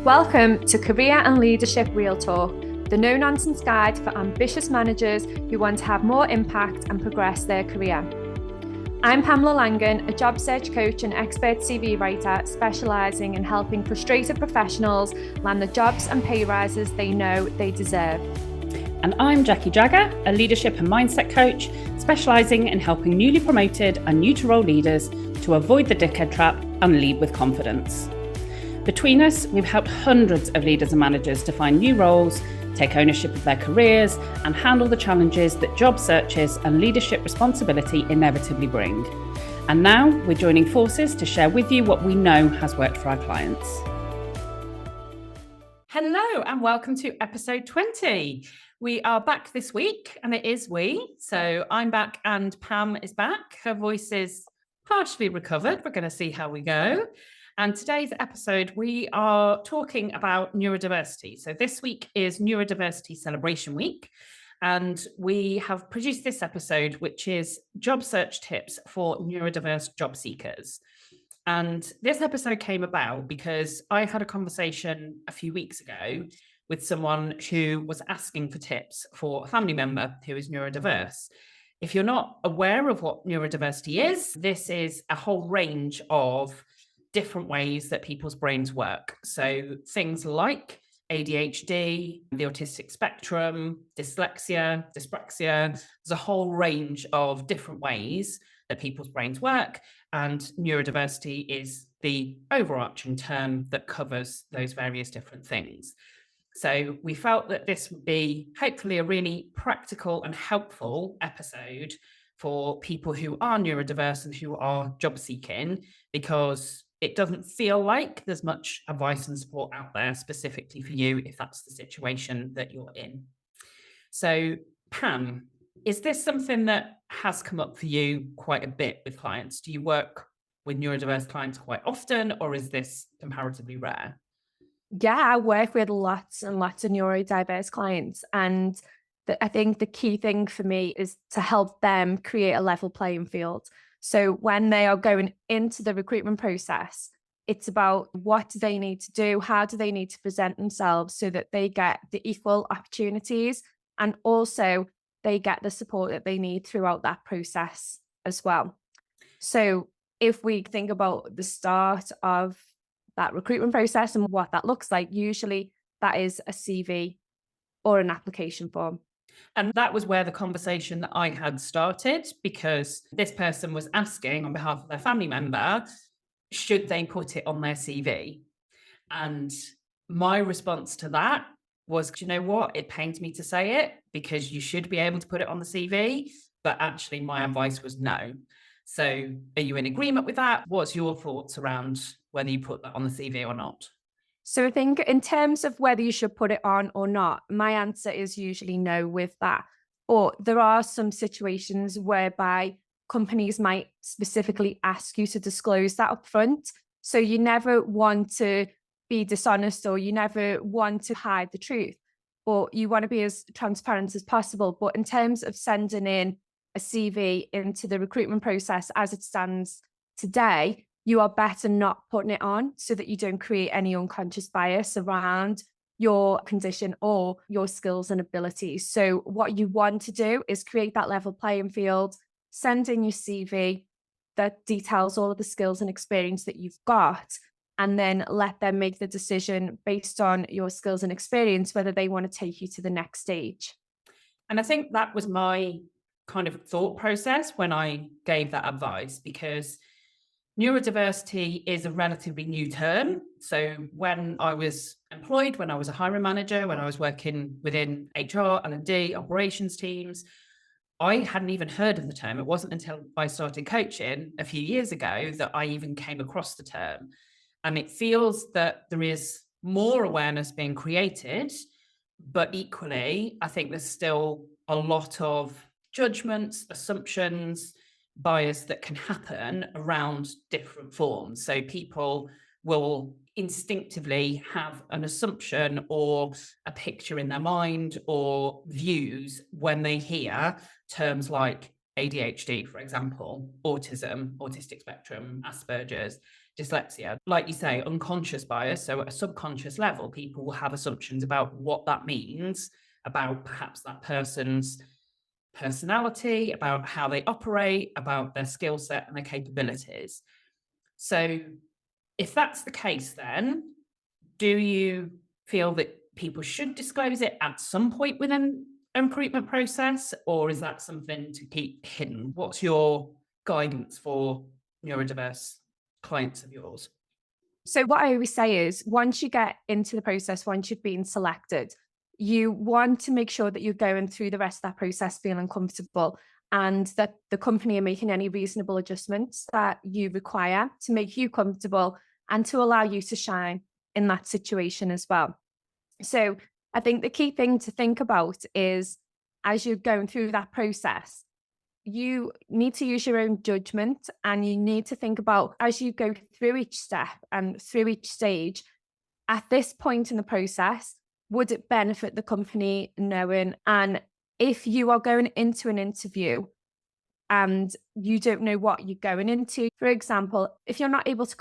Welcome to Career and Leadership Real Talk, the no-nonsense guide for ambitious managers who want to have more impact and progress their career. I'm Pamela Langan, a job search coach and expert CV writer specialising in helping frustrated professionals land the jobs and pay rises they know they deserve. And I'm Jackie Jagger, a leadership and mindset coach specialising in helping newly promoted and new to role leaders to avoid the dickhead trap and lead with confidence. Between us, we've helped hundreds of leaders and managers to find new roles, take ownership of their careers, and handle the challenges that job searches and leadership responsibility inevitably bring. And now we're joining forces to share with you what we know has worked for our clients. Hello, and welcome to episode 20. We are back this week, and it is we. So I'm back and Pam is back. Her voice is partially recovered. We're going to see how we go. And today's episode, we are talking about neurodiversity. So this week is Neurodiversity Celebration Week. And we have produced this episode, which is job search tips for neurodiverse job seekers. And this episode came about because I had a conversation a few weeks ago with someone who was asking for tips for a family member who is neurodiverse. If you're not aware of what neurodiversity is, this is a whole range of different ways that people's brains work. So things like ADHD, the autistic spectrum, dyslexia, dyspraxia, there's a whole range of different ways that people's brains work. And neurodiversity is the overarching term that covers those various different things. So we felt that this would be hopefully a really practical and helpful episode for people who are neurodiverse and who are job seeking, because it doesn't feel like there's much advice and support out there specifically for you if that's the situation that you're in. So, Pam, is this something that has come up for you quite a bit with clients? Do you work with neurodiverse clients quite often, or is this comparatively rare? Yeah, I work with lots and lots of neurodiverse clients. And I think the key thing for me is to help them create a level playing field. So when they are going into the recruitment process, it's about what do they need to do? How do they need to present themselves so that they get the equal opportunities, and also they get the support that they need throughout that process as well. So if we think about the start of that recruitment process and what that looks like, usually that is a CV or an application form. And that was where the conversation that I had started, because this person was asking on behalf of their family member, should they put it on their CV? And my response to that was, do you know what? It pains me to say it, because you should be able to put it on the CV. But actually, my advice was no. So are you in agreement with that? What's your thoughts around whether you put that on the CV or not? So I think in terms of whether you should put it on or not, my answer is usually no with that. Or there are some situations whereby companies might specifically ask you to disclose that upfront. So you never want to be dishonest, or you never want to hide the truth, or you want to be as transparent as possible. But in terms of sending in a CV into the recruitment process as it stands today, you are better not putting it on so that you don't create any unconscious bias around your condition or your skills and abilities. So what you want to do is create that level playing field, send in your CV that details all of the skills and experience that you've got, and then let them make the decision based on your skills and experience, whether they want to take you to the next stage. And I think that was my kind of thought process when I gave that advice, because neurodiversity is a relatively new term. So when I was employed, when I was a hiring manager, when I was working within HR, L&D, operations teams, I hadn't even heard of the term. It wasn't until I started coaching a few years ago that I even came across the term. And it feels that there is more awareness being created, but equally, I think there's still a lot of judgments, assumptions, bias that can happen around different forms. So people will instinctively have an assumption or a picture in their mind or views when they hear terms like ADHD, for example, autism, autistic spectrum, Asperger's. dyslexia. Like you say, unconscious bias. So at a subconscious level, people will have assumptions about what that means, about perhaps that person's personality, about how they operate, about their skill set and their capabilities. So if that's the case, then do you feel that people should disclose it at some point within a recruitment process, or is that something to keep hidden? What's your guidance for neurodiverse clients of yours? So what I always say is, once you get into the process, once you've been selected, you want to make sure that you're going through the rest of that process feeling comfortable, and that the company are making any reasonable adjustments that you require to make you comfortable and to allow you to shine in that situation as well. So I think the key thing to think about is, as you're going through that process, you need to use your own judgment, and you need to think about, as you go through each step and through each stage, at this point in the process, would it benefit the company knowing? And if you are going into an interview and you don't know what you're going into, for example, if you're not able to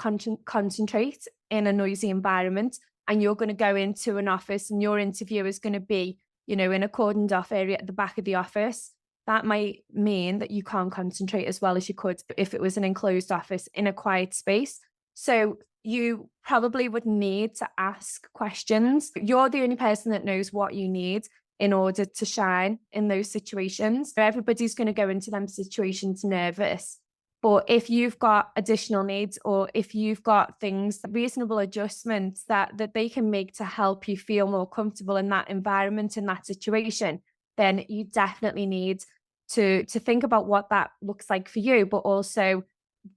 concentrate in a noisy environment, and you're going to go into an office and your interview is going to be, in a cordoned off area at the back of the office, that might mean that you can't concentrate as well as you could if it was an enclosed office in a quiet space. So you probably would need to ask questions. You're the only person that knows what you need in order to shine in those situations. Everybody's going to go into them situations nervous. But if you've got additional needs, or if you've got things, reasonable adjustments that they can make to help you feel more comfortable in that environment, in that situation, then you definitely need to think about what that looks like for you, but also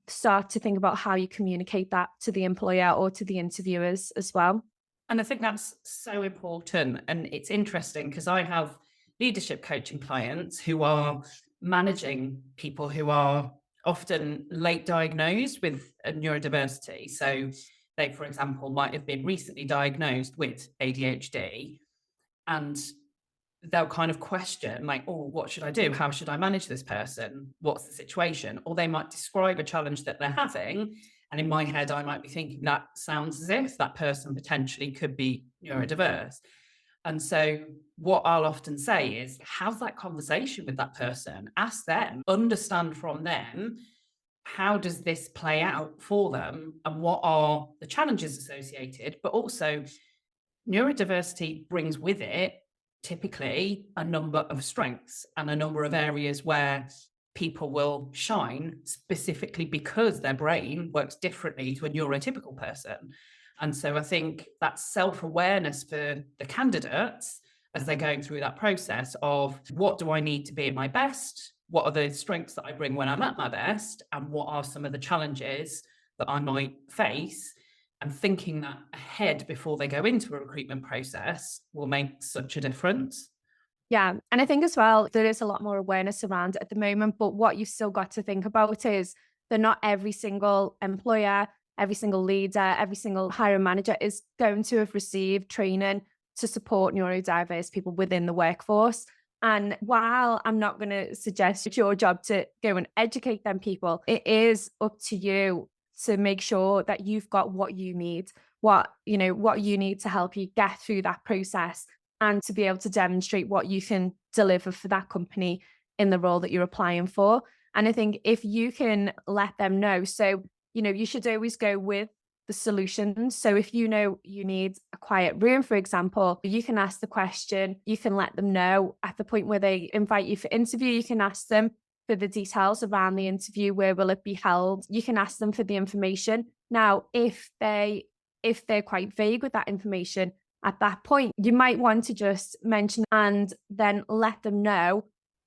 start to think about how you communicate that to the employer or to the interviewers as well. And I think that's so important. And it's interesting because I have leadership coaching clients who are managing people who are often late diagnosed with a neurodiversity. So they, for example, might have been recently diagnosed with ADHD, and they'll kind of question, like, oh, what should I do? How should I manage this person? What's the situation? Or they might describe a challenge that they're having. And in my head, I might be thinking that sounds as if that person potentially could be neurodiverse. And so what I'll often say is, have that conversation with that person, ask them, understand from them, how does this play out for them and what are the challenges associated? But also, neurodiversity brings with it typically a number of strengths and a number of areas where people will shine, specifically because their brain works differently to a neurotypical person. And so I think that self-awareness for the candidates as they're going through that process of, what do I need to be at my best? What are the strengths that I bring when I'm at my best? And what are some of the challenges that I might face? And thinking that ahead before they go into a recruitment process will make such a difference. Yeah. And I think as well, there is a lot more awareness around it at the moment, but what you've still got to think about is that not every single employer, every single leader, every single hiring manager is going to have received training to support neurodiverse people within the workforce. And while I'm not going to suggest it's your job to go and educate them people, it is up to you to make sure that you've got what you need, what you need to help you get through that process, and to be able to demonstrate what you can deliver for that company in the role that you're applying for. And I think if you can let them know, so, you should always go with the solutions. So if you know you need a quiet room, for example, you can ask the question, you can let them know at the point where they invite you for interview, you can ask them for the details around the interview, where will it be held? You can ask them for the information. Now, if they're quite vague with that information, at that point, you might want to just mention and then let them know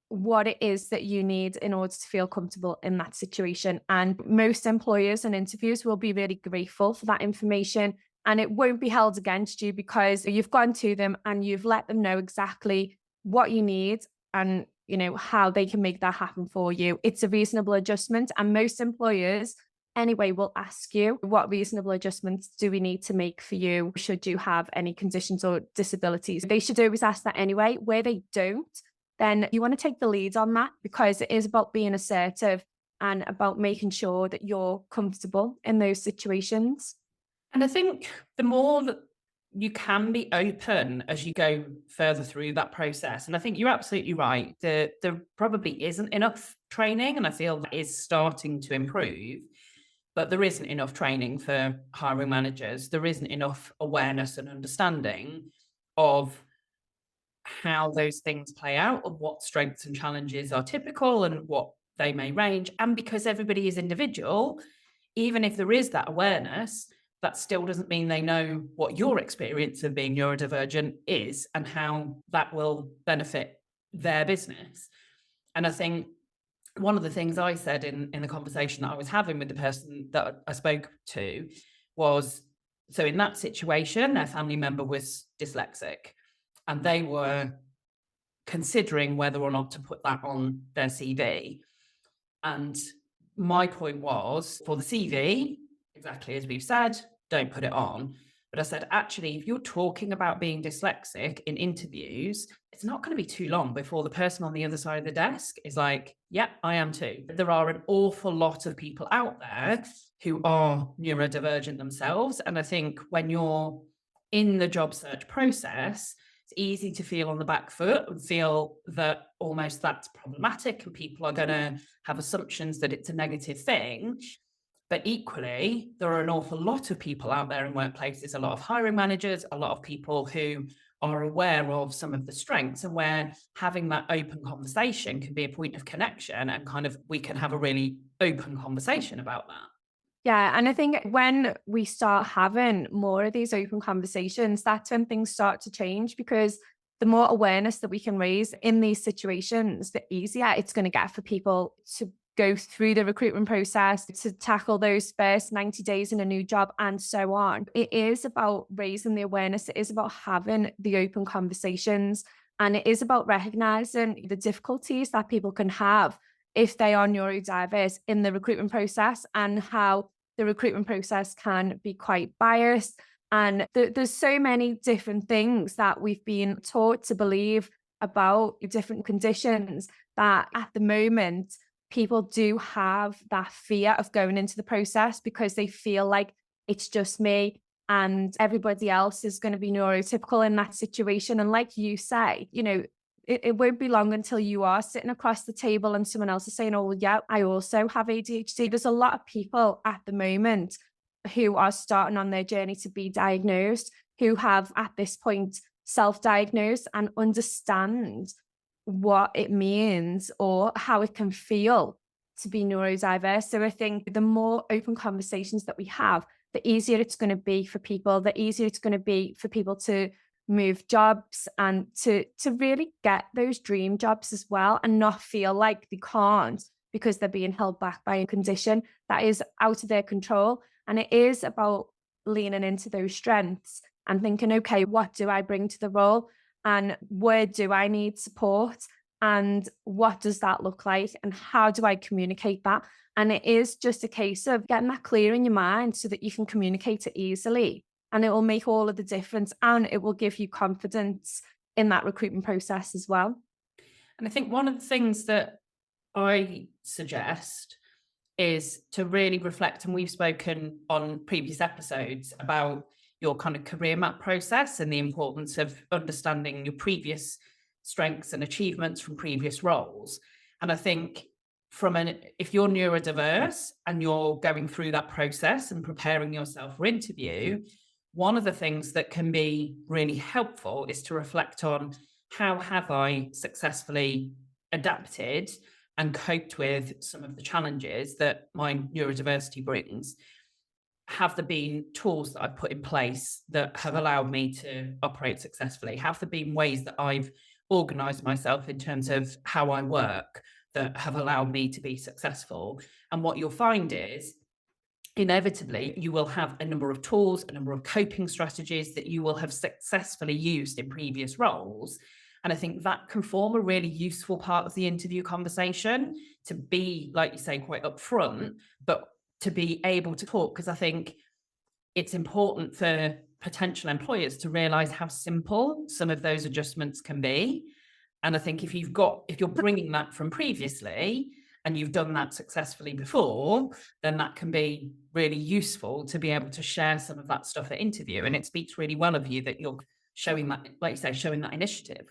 what it is that you need in order to feel comfortable in that situation. And most employers and interviews will be really grateful for that information, and it won't be held against you because you've gone to them and you've let them know exactly what you need and how they can make that happen for you. It's a reasonable adjustment, and most employers anyway will ask you, what reasonable adjustments do we need to make for you should you have any conditions or disabilities? They should always ask that anyway. Where they don't, then you want to take the lead on that, because it is about being assertive and about making sure that you're comfortable in those situations. And I think the more that you can be open as you go further through that process, and I think you're absolutely right. There probably isn't enough training, and I feel that is starting to improve. But there isn't enough training for hiring managers. There isn't enough awareness and understanding of how those things play out, of what strengths and challenges are typical and what they may range. And because everybody is individual, even if there is that awareness, that still doesn't mean they know what your experience of being neurodivergent is and how that will benefit their business. And I think one of the things I said in the conversation that I was having with the person that I spoke to was, so in that situation, their family member was dyslexic and they were considering whether or not to put that on their CV. And my point was, for the CV, exactly as we've said, don't put it on. But I said, actually, if you're talking about being dyslexic in interviews, it's not going to be too long before the person on the other side of the desk is like, yeah, I am too. There are an awful lot of people out there who are neurodivergent themselves. And I think when you're in the job search process, it's easy to feel on the back foot and feel that almost that's problematic and people are going to have assumptions that it's a negative thing. But equally, there are an awful lot of people out there in workplaces, a lot of hiring managers, a lot of people who are aware of some of the strengths and where having that open conversation can be a point of connection and kind of we can have a really open conversation about that. Yeah, and I think when we start having more of these open conversations, that's when things start to change, because the more awareness that we can raise in these situations, the easier it's going to get for people to go through the recruitment process, to tackle those first 90 days in a new job and so on. It is about raising the awareness. It is about having the open conversations, and it is about recognizing the difficulties that people can have if they are neurodiverse in the recruitment process, and how the recruitment process can be quite biased. And there's so many different things that we've been taught to believe about different conditions that at the moment, people do have that fear of going into the process because they feel like it's just me and everybody else is going to be neurotypical in that situation. And like you say, it won't be long until you are sitting across the table and someone else is saying, oh, yeah, I also have ADHD. There's a lot of people at the moment who are starting on their journey to be diagnosed, who have at this point self-diagnosed and understand what it means or how it can feel to be neurodiverse. So I think the more open conversations that we have, the easier it's going to be for people, the easier it's going to be for people to move jobs and to really get those dream jobs as well, and not feel like they can't because they're being held back by a condition that is out of their control. And it is about leaning into those strengths and thinking, okay, what do I bring to the role? And where do I need support? And what does that look like? And how do I communicate that? And it is just a case of getting that clear in your mind so that you can communicate it easily. And it will make all of the difference, and it will give you confidence in that recruitment process as well. And I think one of the things that I suggest is to really reflect, and we've spoken on previous episodes about your kind of career map process and the importance of understanding your previous strengths and achievements from previous roles. And I think if you're neurodiverse and you're going through that process and preparing yourself for interview, one of the things that can be really helpful is to reflect on, how have I successfully adapted and coped with some of the challenges that my neurodiversity brings? Have there been tools that I've put in place that have allowed me to operate successfully? Have there been ways that I've organized myself in terms of how I work that have allowed me to be successful? And what you'll find is, inevitably, you will have a number of tools, a number of coping strategies that you will have successfully used in previous roles. And I think that can form a really useful part of the interview conversation, to be, like you say, quite upfront, but to be able to talk, because I think it's important for potential employers to realize how simple some of those adjustments can be. And I think if you're bringing that from previously, and you've done that successfully before, then that can be really useful to be able to share some of that stuff at interview. And it speaks really well of you that you're showing that, like you say, showing that initiative.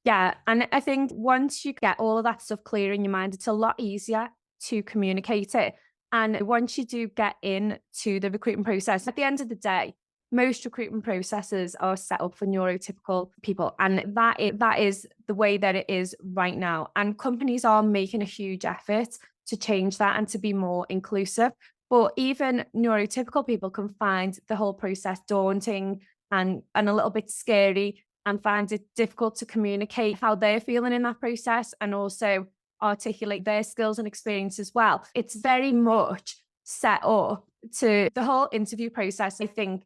Yeah. And I think once you get all of that stuff clear in your mind, it's a lot easier to communicate it. And once you do get into the recruitment process, at the end of the day, most recruitment processes are set up for neurotypical people. And that is the way that it is right now. And companies are making a huge effort to change that and to be more inclusive. But even neurotypical people can find the whole process daunting and a little bit scary, and find it difficult to communicate how they're feeling in that process and also articulate their skills and experience as well. It's very much set up to the whole interview process. I think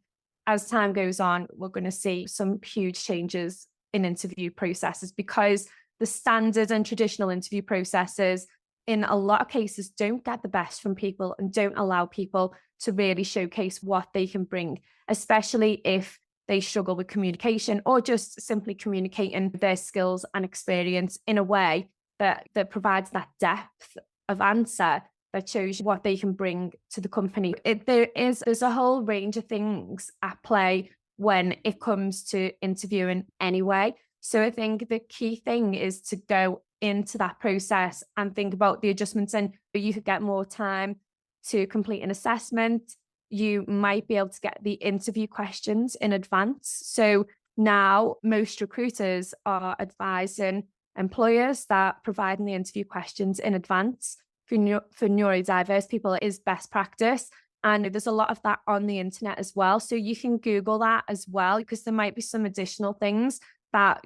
as time goes on, we're going to see some huge changes in interview processes, because the standard and traditional interview processes in a lot of cases don't get the best from people and don't allow people to really showcase what they can bring, especially if they struggle with communication or just simply communicating their skills and experience in a way that provides that depth of answer that shows what they can bring to the company. There's a whole range of things at play when it comes to interviewing anyway. So I think the key thing is to go into that process and think about the adjustments, and you could get more time to complete an assessment. You might be able to get the interview questions in advance. So now most recruiters are advising employers that providing the interview questions in advance for neurodiverse people is best practice. And there's a lot of that on the internet as well. So you can Google that as well, because there might be some additional things that,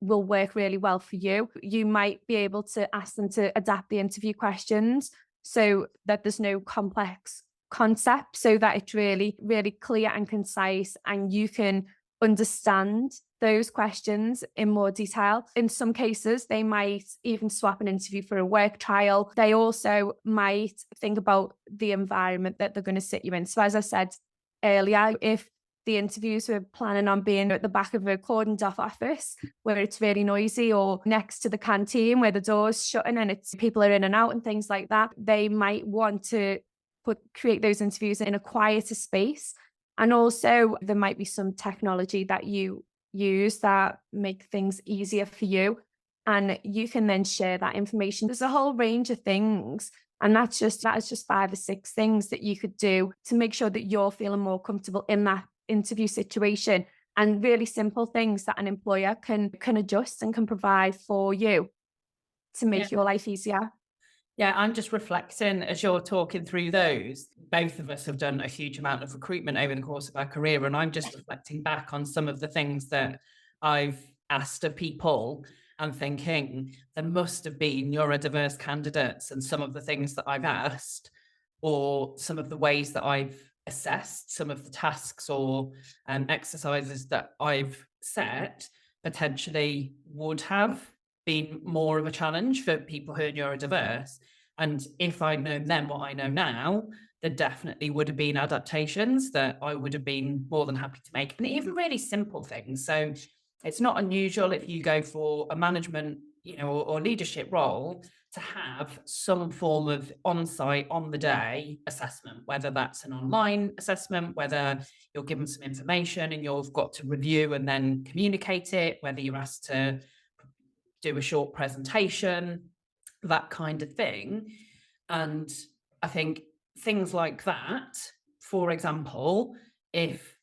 will work really well for you. You might be able to ask them to adapt the interview questions so that there's no complex concept, so that it's really, really clear and concise, and you can understand those questions in more detail. In some cases, they might even swap an interview for a work trial. They also might think about the environment that they're going to sit you in. So as I said earlier, if the interviews were planning on being at the back of a cordoned off office where it's really noisy, or next to the canteen where the door's shutting and it's people are in and out and things like that, they might want to create those interviews in a quieter space. And also there might be some technology that you use that make things easier for you, and you can then share that information. There's a whole range of things, and that is just 5 or 6 things that you could do to make sure that you're feeling more comfortable in that interview situation, and really simple things that an employer can adjust and can provide for you to make your life easier. Yeah, I'm just reflecting as you're talking through those. Both of us have done a huge amount of recruitment over the course of our career, and I'm just reflecting back on some of the things that I've asked of people and thinking there must have been neurodiverse candidates, and some of the things that I've asked, or some of the ways that I've assessed some of the tasks or exercises that I've set potentially would have been more of a challenge for people who are neurodiverse. And if I'd known then what I know now, there definitely would have been adaptations that I would have been more than happy to make, and even really simple things. So it's not unusual if you go for a management, or leadership role, to have some form of on-site, on the day assessment, whether that's an online assessment, whether you're given some information and you've got to review and then communicate it, whether you're asked to do a short presentation, that kind of thing. And I think things like that, for example, if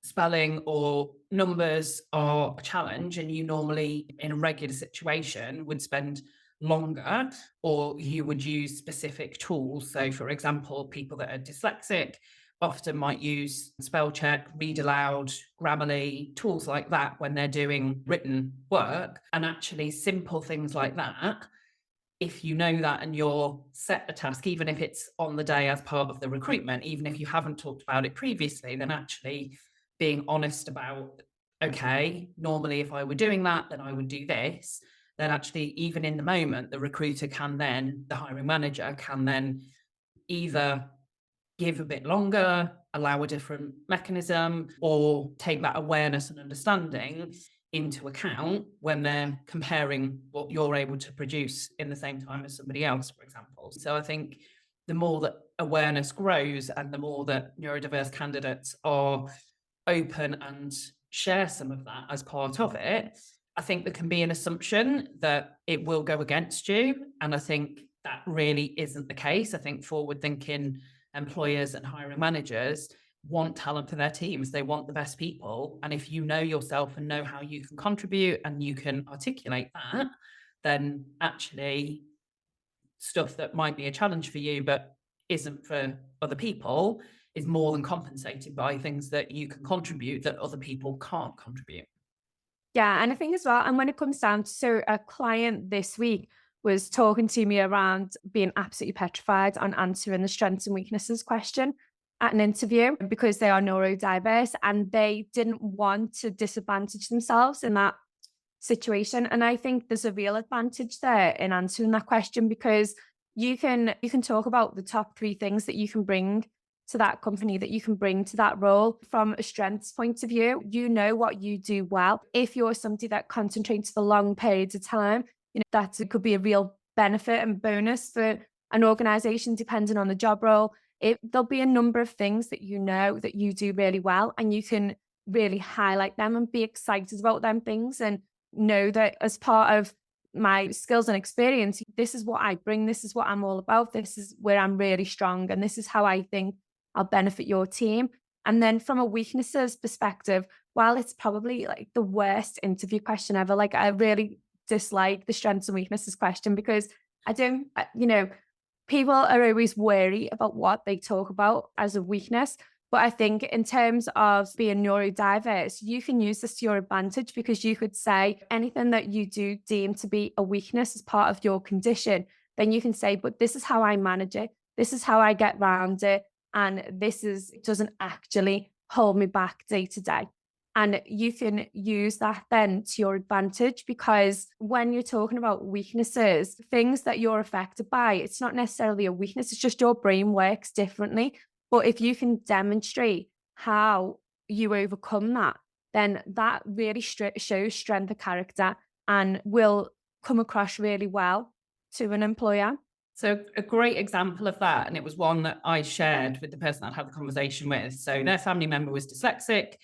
spelling or numbers are a challenge and you normally in a regular situation would spend longer, or you would use specific tools. So for example, people that are dyslexic often might use spell check, read aloud, Grammarly, tools like that when they're doing written work. And actually simple things like that, if you know that and you're set a task, even if it's on the day as part of the recruitment, even if you haven't talked about it previously, then actually being honest about, okay, normally if I were doing that, then I would do this. Then actually, even in the moment, the recruiter can then, the hiring manager can then either give a bit longer, allow a different mechanism, or take that awareness and understanding into account when they're comparing what you're able to produce in the same time as somebody else, for example. So I think the more that awareness grows and the more that neurodiverse candidates are open and share some of that as part of it, I think there can be an assumption that it will go against you. And I think that really isn't the case. I think forward-thinking employers and hiring managers want talent for their teams. They want the best people. And if you know yourself and know how you can contribute and you can articulate that, then actually stuff that might be a challenge for you but isn't for other people is more than compensated by things that you can contribute that other people can't contribute. Yeah, and I think as well, and when it comes down to, so a client this week was talking to me around being absolutely petrified on answering the strengths and weaknesses question at an interview because they are neurodiverse and they didn't want to disadvantage themselves in that situation. And I think there's a real advantage there in answering that question because you can talk about the top 3 things that you can bring to that company, that you can bring to that role from a strengths point of view. You know what you do well. If you're somebody that concentrates for long periods of time, that could be a real benefit and bonus for an organization depending on the job role. There'll be a number of things that you know that you do really well, and you can really highlight them and be excited about them things and know that as part of my skills and experience, this is what I bring, this is what I'm all about, this is where I'm really strong, and this is how I think I'll benefit your team. And then from a weaknesses perspective, while it's probably like the worst interview question ever, like I really dislike the strengths and weaknesses question because I don't, people are always wary about what they talk about as a weakness. But I think in terms of being neurodiverse, you can use this to your advantage because you could say anything that you do deem to be a weakness as part of your condition, then you can say, but this is how I manage it. This is how I get around it. And it doesn't actually hold me back day to day. And you can use that then to your advantage because when you're talking about weaknesses, things that you're affected by, it's not necessarily a weakness, it's just your brain works differently. But if you can demonstrate how you overcome that, then that really shows strength of character and will come across really well to an employer. So a great example of that, and it was one that I shared with the person I'd had the conversation with. So their family member was dyslexic,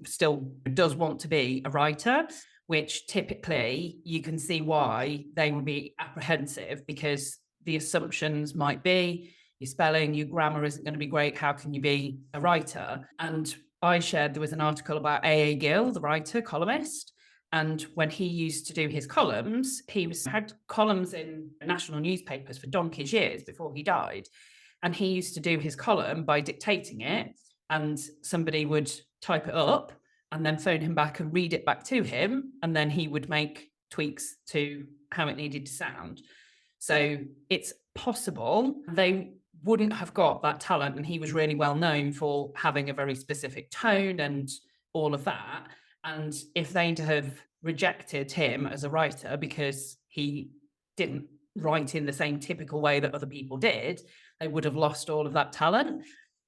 still does want to be a writer, which typically you can see why they would be apprehensive because the assumptions might be your spelling, your grammar isn't going to be great. How can you be a writer? And I shared there was an article about A.A. Gill, the writer, columnist. And when he used to do his columns, had columns in national newspapers for donkey's years before he died. And he used to do his column by dictating it, and somebody would type it up and then phone him back and read it back to him. And then he would make tweaks to how it needed to sound. So it's possible they wouldn't have got that talent. And he was really well known for having a very specific tone and all of that. And if they'd have rejected him as a writer because he didn't write in the same typical way that other people did, they would have lost all of that talent.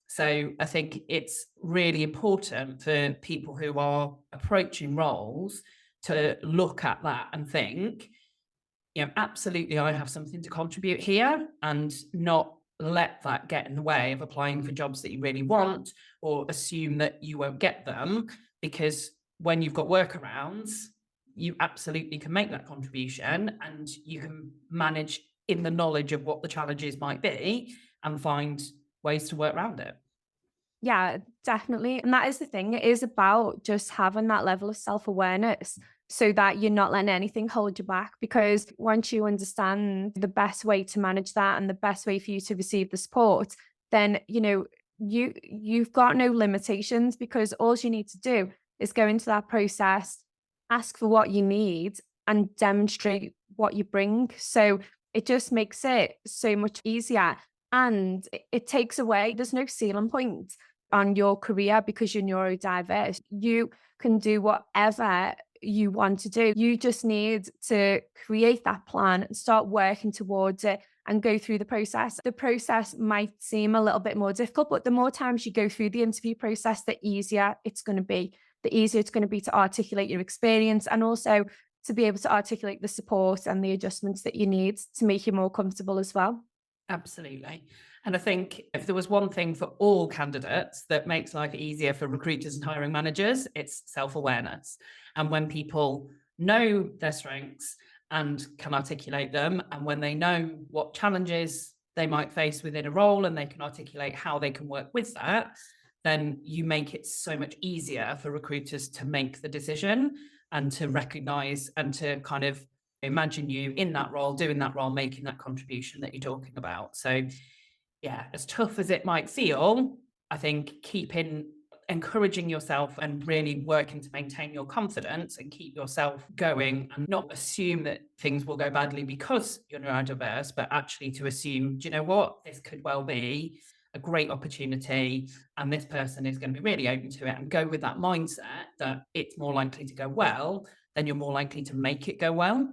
So I think it's really important for people who are approaching roles to look at that and think, absolutely, I have something to contribute here, and not let that get in the way of applying for jobs that you really want or assume that you won't get them, because when you've got workarounds, you absolutely can make that contribution and you can manage in the knowledge of what the challenges might be and find ways to work around it. Yeah, definitely. And that is the thing. It is about just having that level of self-awareness so that you're not letting anything hold you back. Because once you understand the best way to manage that and the best way for you to receive the support, then, you've got no limitations because all you need to do is go into that process, ask for what you need and demonstrate what you bring. So it just makes it so much easier. And it takes away, there's no ceiling point on your career because you're neurodiverse. You can do whatever you want to do. You just need to create that plan and start working towards it and go through the process. The process might seem a little bit more difficult, but the more times you go through the interview process, the easier it's going to be. the easier it's going to be to articulate your experience, and also to be able to articulate the support and the adjustments that you need to make you more comfortable as well. Absolutely. And I think if there was one thing for all candidates that makes life easier for recruiters and hiring managers, it's self-awareness. And when people know their strengths and can articulate them, and when they know what challenges they might face within a role and they can articulate how they can work with that, then you make it so much easier for recruiters to make the decision and to recognize and to kind of imagine you in that role, doing that role, making that contribution that you're talking about. So yeah, as tough as it might feel, I think encouraging yourself and really working to maintain your confidence and keep yourself going, and not assume that things will go badly because you're neurodiverse, but actually to assume, do you know what, this could well be a great opportunity and this person is going to be really open to it, and go with that mindset that it's more likely to go well, then you're more likely to make it go well.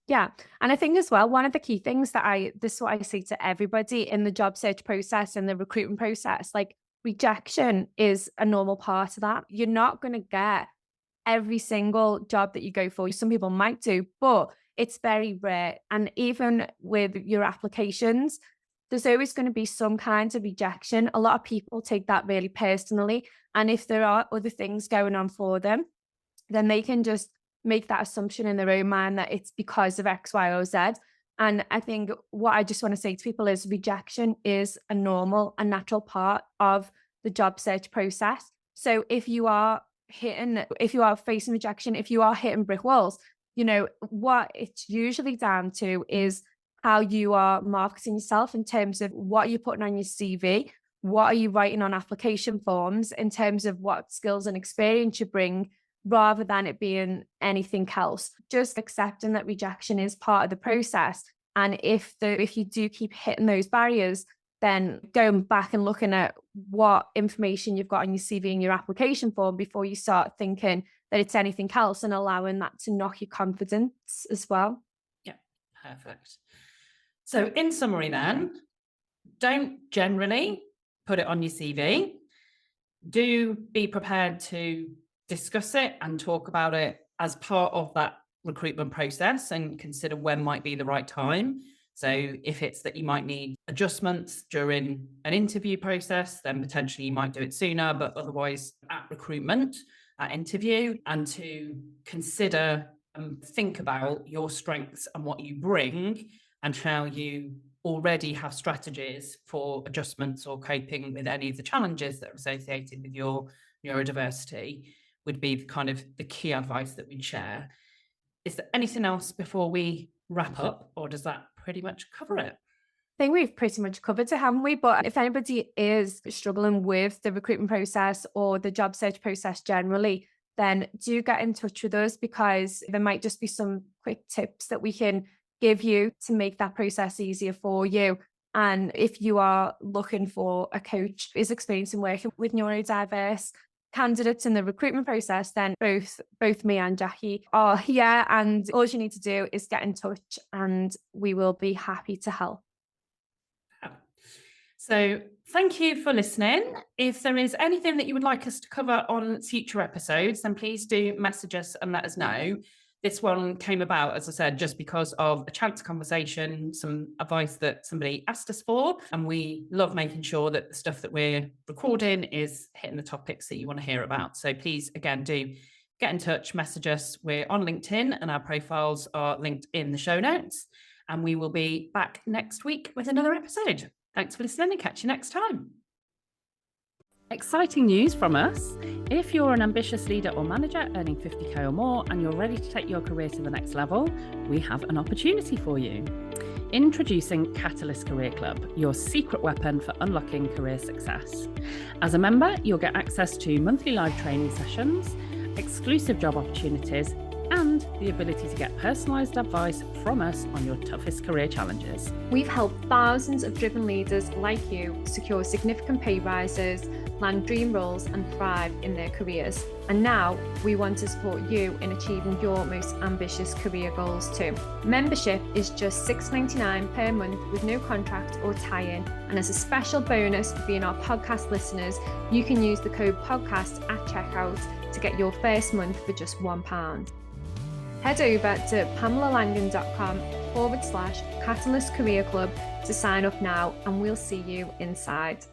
Yeah. And I think as well, one of the key things this is what I say to everybody in the job search process and the recruitment process, like rejection is a normal part of that. You're not going to get every single job that you go for. Some people might do, but it's very rare. And even with your applications, there's always going to be some kind of rejection. A lot of people take that really personally. And if there are other things going on for them, then they can just make that assumption in their own mind that it's because of X, Y, or Z. And I think what I just want to say to people is rejection is a natural part of the job search process. So if you are facing rejection, if you are hitting brick walls, what it's usually down to is how you are marketing yourself in terms of what you're putting on your CV, what are you writing on application forms in terms of what skills and experience you bring, rather than it being anything else. Just accepting that rejection is part of the process. And if you do keep hitting those barriers, then going back and looking at what information you've got on your CV and your application form before you start thinking that it's anything else, and allowing that to knock your confidence as well. Yeah, perfect. So in summary then, don't generally put it on your CV. Do be prepared to discuss it and talk about it as part of that recruitment process, and consider when might be the right time. So if it's that you might need adjustments during an interview process, then potentially you might do it sooner, but otherwise at recruitment, at interview, and to consider and think about your strengths and what you bring, and how you already have strategies for adjustments or coping with any of the challenges that are associated with your neurodiversity, would be kind of the key advice that we'd share. Is there anything else before we wrap up, or does that pretty much cover it? I think we've pretty much covered it, haven't we? But if anybody is struggling with the recruitment process or the job search process generally, then do get in touch with us, because there might just be some quick tips that we can give you to make that process easier for you. And if you are looking for a coach who is experienced in working with neurodiverse candidates in the recruitment process, then both me and Jackie are here, and all you need to do is get in touch and we will be happy to help. So thank you for listening. If there is anything that you would like us to cover on future episodes, then please do message us and let us know. This one came about, as I said, just because of a chance conversation, some advice that somebody asked us for, and we love making sure that the stuff that we're recording is hitting the topics that you want to hear about. So please, again, do get in touch, message us. We're on LinkedIn and our profiles are linked in the show notes, and we will be back next week with another episode. Thanks for listening, and catch you next time. Exciting news from us. If you're an ambitious leader or manager earning 50k or more and you're ready to take your career to the next level, we have an opportunity for you. Introducing Catalyst Career Club, your secret weapon for unlocking career success. As a member, you'll get access to monthly live training sessions, exclusive job opportunities, and and the ability to get personalised advice from us on your toughest career challenges. We've helped thousands of driven leaders like you secure significant pay rises, land dream roles, and thrive in their careers. And now we want to support you in achieving your most ambitious career goals too. Membership is just $6.99 per month with no contract or tie-in. And as a special bonus for being our podcast listeners, you can use the code podcast at checkout to get your first month for just £1. Head over to pamelalangan.com/Catalyst Career Club to sign up now, and we'll see you inside.